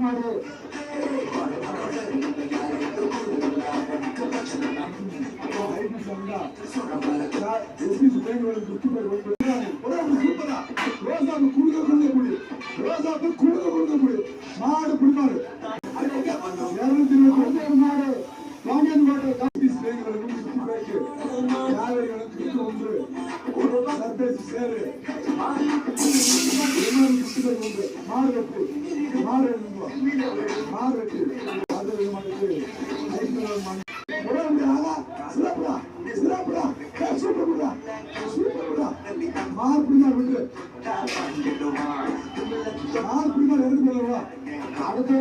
மாடு மாடு குடிமாடு 221 மாடு வாங்கியன்பாடு காப்பீஸ் பேங்குகளுக்கும் சுத்தி பேக்கு யாரைகளுக்கும் ஒன்று சர்பேசி சேரு மாடு வெட்டு மாடு மாடு வெட்டு அது மாட்டுக்கு சிறப்புடா சிறப்புடா சூப்பர்டா சூப்பர்டா மாடு பிடிமா விட்டு மாடு பிடிமா எடுத்து போடுவா அடுத்த